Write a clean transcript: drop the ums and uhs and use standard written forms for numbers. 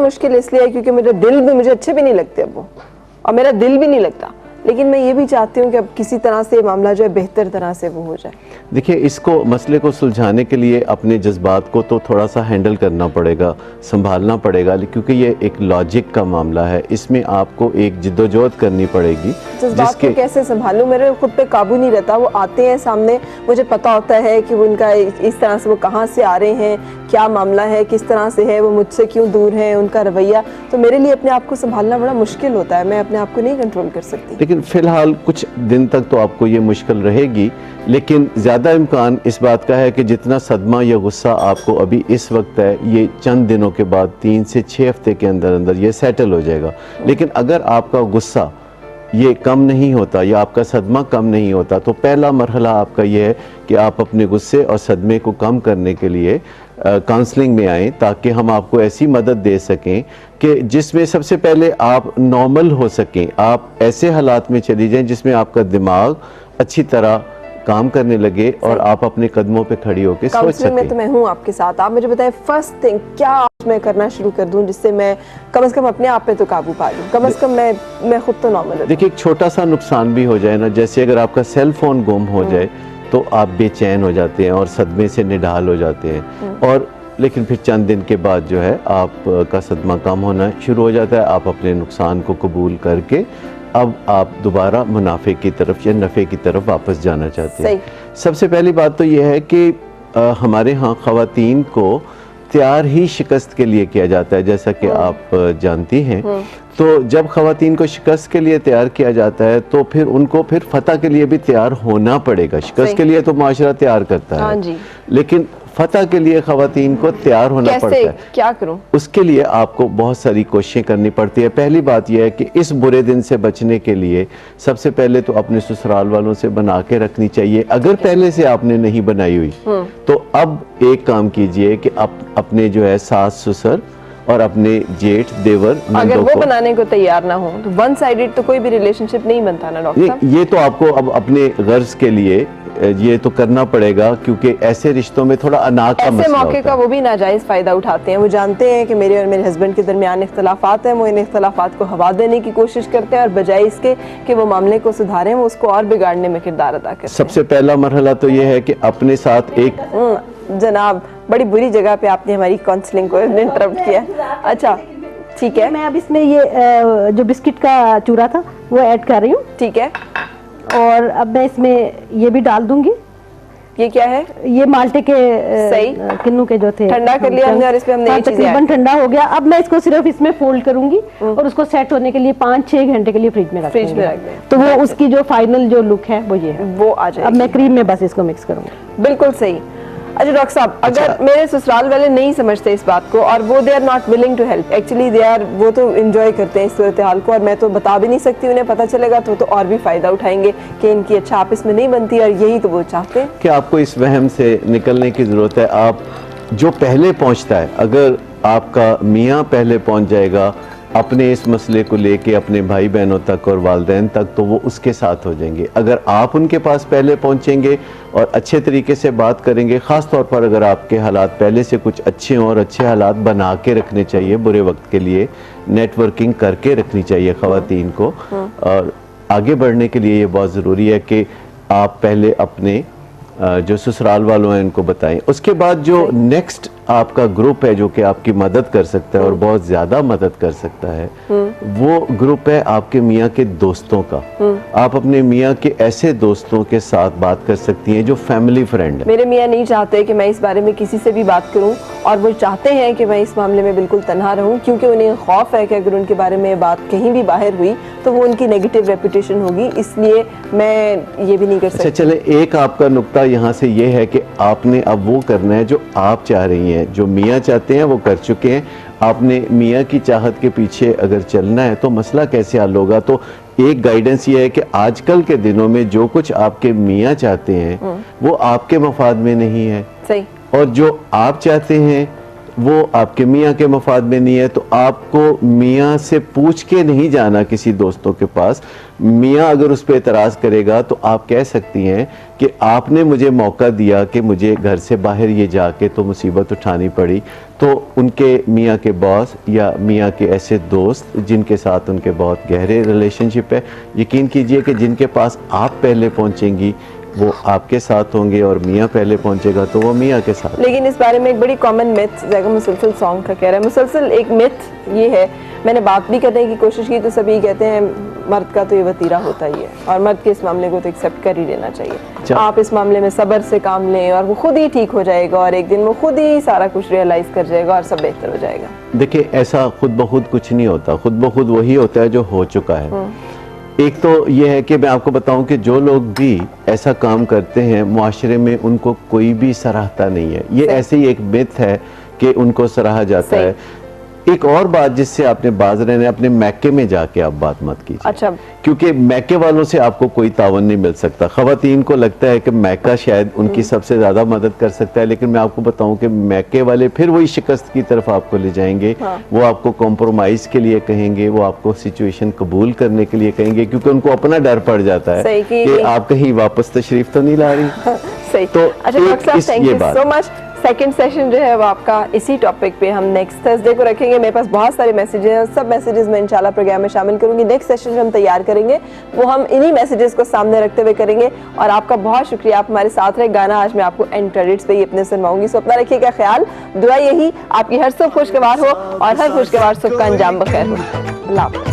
मुश्किल इसलिए है क्योंकि मेरा दिल भी, मुझे अच्छे भी नहीं लगते अब वो, और मेरा दिल भी नहीं लगता, लेकिन मैं ये भी चाहती हूँ कि अब किसी तरह से मामला जो है बेहतर तरह से वो हो जाए। देखिए, इसको मसले को सुलझाने के लिए अपने जज्बात को तो थोड़ा सा हैंडल करना पड़ेगा, संभालना पड़ेगा, क्योंकि ये एक लॉजिक का मामला है, इसमें आपको एक जिद्दोजहद करनी पड़ेगी। जज्बात को कैसे संभालूं, मेरे खुद पे काबू नहीं रहता। वो आते हैं सामने, मुझे पता होता है कि वो उनका इस तरह से वो कहाँ से आ रहे हैं, क्या मामला है, किस तरह से है, वो मुझसे क्यों दूर है, उनका रवैया, तो मेरे लिए अपने आप को संभालना बड़ा मुश्किल होता है। मैं अपने आप को नहीं कंट्रोल कर सकती। लेकिन फिलहाल कुछ दिन तक तो आपको ये मुश्किल रहेगी, लेकिन ज़्यादा इम्कान इस बात का है कि जितना सदमा या गुस्सा आपको अभी इस वक्त है, ये चंद दिनों के बाद 3 से 6 हफ्ते के अंदर अंदर ये सेटल हो जाएगा। लेकिन अगर आपका गुस्सा ये कम नहीं होता या आपका सदमा कम नहीं होता, तो पहला मरहला आपका ये है कि आप अपने गुस्से और सदमे को कम करने के लिए काउंसलिंग में आएँ, ताकि हम आपको ऐसी मदद दे सकें कि जिसमें सबसे पहले आप नॉर्मल हो सकें, आप ऐसे हालात में चली जाएं जिसमें आपका दिमाग अच्छी तरह काम करने लगे और आप अपने कदमों पे खड़ी होकर सोच सकें। में तो मैं हूँ आपके साथ। आप मुझे बताएं, फर्स्ट थिंग क्या आज मैं करना शुरू कर दूं जिससे मैं कम से कम अपने आप पे तो काबू पा लूं, कम से कम मैं खुद तो नॉर्मल हो। देखिए, एक छोटा सा नुकसान भी हो जाए ना, जैसे अगर आपका सेल फोन गुम हो जाए तो आप बेचैन हो जाते हैं और सदमे से निढाल हो जाते हैं, और लेकिन फिर चंद दिन के बाद जो है आपका सदमा कम होना शुरू हो जाता है। आप अपने नुकसान को कबूल करके अब आप दोबारा मुनाफे की तरफ या नफ़े की तरफ वापस जाना चाहते हैं। सबसे पहली बात तो यह है कि हमारे यहाँ ख़वातीन को तैयार ही शिकस्त के लिए किया जाता है, जैसा कि आप जानती हैं। तो जब ख़वातीन को शिकस्त के लिए तैयार किया जाता है तो फिर उनको फिर फतह के लिए भी तैयार होना पड़ेगा। शिकस्त के लिए तो माशरा तैयार करता है, लेकिन फतह के लिए ख़वातीन को तैयार होना पड़ता है। क्या करूं? उसके लिए आपको बहुत सारी कोशिशें करनी पड़ती है। पहली बात यह है कि इस बुरे दिन से बचने के लिए सबसे पहले तो अपने ससुराल वालों से बना के रखनी चाहिए। अगर पहले से आपने नहीं बनाई हुई तो अब एक काम कीजिए कि अपने जो है सास ससुर और अपने जेठ देवर अगर वो बनाने को तैयार ना हो तो वन साइडेड तो कोई भी रिलेशनशिप नहीं बनता ना डॉक्टर साहब। ये तो आपको अब अपने गर्ज के लिए ये तो करना पड़ेगा, क्योंकि ऐसे रिश्तों में थोड़ा अनाज का मसला होता है। मौके का वो भी नाजायज फायदा उठाते हैं। वो जानते हैं कि मेरे और मेरे हस्बैंड के दरमियान इख्तलाफात हैं, वो इन इख्तलाफात को हवा देने की कोशिश करते हैं और बजाय इसके कि वो मामले को सुधारें, वो उसको और बिगाड़ने में किरदार अदा करते हैं। सबसे पहला मरहला तो ये है कि अपने साथ एक जनाब, बड़ी बुरी जगह पे आपने हमारी काउंसलिंग को इंटरप्ट किया। अच्छा ठीक है, मैं अब इसमें ये जो बिस्किट का चूरा था वो ऐड कर रही हूँ। ठीक है, और अब मैं इसमें ये भी डाल दूंगी। ये क्या है? ये माल्टे के सही किन्नू के जो थे ठंडा कर लिया हमने और इसमें हमने तकरीबन ठंडा हो गया। अब मैं इसको सिर्फ इसमें फोल्ड करूंगी और उसको सेट होने के लिए 5-6 घंटे के लिए फ्रिज में रख दें, तो वो उसकी जो फाइनल जो लुक है वो ये है, वो आ जाएगी। अब मैं क्रीम में बस इसको मिक्स करूंगी। बिल्कुल सही। अच्छा डॉक्टर साहब, अगर मेरे ससुराल वाले नहीं समझते इस बात को और वो they are not willing to help, actually they are, वो तो एंजॉय करते हैं इस सूरत हाल को, और मैं तो बता भी नहीं सकती, उन्हें पता चलेगा तो और भी फायदा उठाएंगे कि इनकी अच्छा आपस में नहीं बनती, और यही तो वो चाहते हैं। कि आपको इस वहम से निकलने की जरूरत है। आप जो पहले पहुंचता है, अगर आपका मियाँ पहले पहुंच जाएगा अपने इस मसले को लेके अपने भाई बहनों तक और वालिदैन तक, तो वो उसके साथ हो जाएंगे। अगर आप उनके पास पहले पहुंचेंगे और अच्छे तरीके से बात करेंगे, ख़ास तौर पर अगर आपके हालात पहले से कुछ अच्छे हों, और अच्छे हालात बना के रखने चाहिए, बुरे वक्त के लिए नेटवर्किंग करके रखनी चाहिए ख़वातीन को। और आगे बढ़ने के लिए ये बहुत ज़रूरी है कि आप पहले अपने जो ससुराल वालों हैं उनको बताएं। उसके बाद जो नेक्स्ट आपका ग्रुप है जो कि आपकी मदद कर सकता है और बहुत ज़्यादा मदद कर सकता है, वो ग्रुप है आपके मियाँ के दोस्तों का। आप अपने मियाँ के ऐसे दोस्तों के साथ बात कर सकती हैं जो फैमिली फ्रेंड है। मेरे मियाँ नहीं चाहते कि मैं इस बारे में किसी से भी बात करूं, और वो चाहते हैं कि मैं इस मामले में बिल्कुल तन्हा रहूं, क्योंकि उन्हें खौफ है कि अगर उनके बारे में बात कहीं भी बाहर हुई तो वो उनकी नेगेटिव रेपुटेशन होगी, इसलिए मैं ये भी नहीं कर सकती। अच्छा चले, एक आपका नुक्ता यहाँ से ये है कि आपने अब वो करना है जो आप चाह रही हैं। जो मियाँ चाहते हैं वो कर चुके हैं, आपने मियाँ की चाहत के पीछे अगर चलना है तो मसला कैसे हल होगा। तो एक गाइडेंस ये है कि आजकल के दिनों में जो कुछ आपके मियाँ चाहते हैं वो आपके मफाद में नहीं है, सही, और जो आप चाहते हैं वो आपके मियाँ के मफाद में नहीं है, तो आपको मियाँ से पूछ के नहीं जाना किसी दोस्तों के पास। मियाँ अगर उस पर एतराज़ करेगा तो आप कह सकती हैं कि आपने मुझे मौका दिया कि मुझे घर से बाहर ये जाके तो मुसीबत उठानी पड़ी, तो उनके मियाँ के बॉस या मियाँ के ऐसे दोस्त जिनके साथ उनके बहुत गहरे रिलेशनशिप है, यकीन कीजिए कि जिनके पास आप पहले पहुँचेंगी वो आपके साथ होंगे, और मियाँ पहले पहुंचेगा तो वो मियाँ के साथ। लेकिन इस बारे में एक बड़ी कॉमन मिथ जैसे मुसलसल सॉन्ग का कह रहा है, मुसलसल एक मिथ ये है, मैंने बात भी करने की कोशिश की तो सभी कहते हैं मर्द का तो ये वतीरा होता ही है और मर्द के इस मामले को तो एक्सेप्ट कर ही लेना चाहिए। आप इस मामले में सब्र से काम लें और वो खुद ही ठीक हो जाएगा और एक दिन वो खुद ही सारा कुछ रियलाइज कर जाएगा और सब बेहतर हो जाएगा। देखिए, ऐसा खुद ब खुद कुछ नहीं होता, खुद ब खुद वही होता है जो हो चुका है। एक तो ये है कि मैं आपको बताऊं कि जो लोग भी ऐसा काम करते हैं मुआशरे में उनको कोई भी सराहता नहीं है, ये ऐसे ही एक मिथ है कि उनको सराहा जाता है। एक और बात जिससे आपने बाज रहने, अपने मैके में जाके आप बात मत कीजिए। अच्छा। क्योंकि मैके वालों से आपको कोई तावन नहीं मिल सकता। खवातीन को लगता है कि मैका शायद उनकी सबसे ज्यादा मदद कर सकता है, लेकिन मैं आपको बताऊं कि मैके वाले फिर वही शिकस्त की तरफ आपको ले जाएंगे। वो आपको कॉम्प्रोमाइज के लिए कहेंगे, वो आपको सिचुएशन कबूल करने के लिए कहेंगे, क्योंकि उनको अपना डर पड़ जाता है कि आप कहीं वापस तशरीफ तो नहीं ला रही। सही। तो अच्छा डॉक्टर साहब, thank you so much. Second session जो है वो आपका इसी टॉपिक पे हम नेक्स्ट थर्सडे को रखेंगे। मेरे पास बहुत सारे मैसेजेस हैं, सब मैसेजेस मैं इंशाल्लाह प्रोग्राम में शामिल करूंगी। नेक्स्ट सेशन जो हम तैयार करेंगे वो हम इन्हीं मैसेजेस को सामने रखते हुए करेंगे। और आपका बहुत शुक्रिया, आप हमारे साथ रहे। गाना आज मैं आपको एंड क्रेडिट्स पे ही अपने सुनवाऊंगी। सो अपना रखिएगा ख्याल, दुआ यही आपकी हर सुख खुशगवार हो और हर खुशगवार सुख का अंजाम बखैर हो। अल्लाह हाफ़िज़।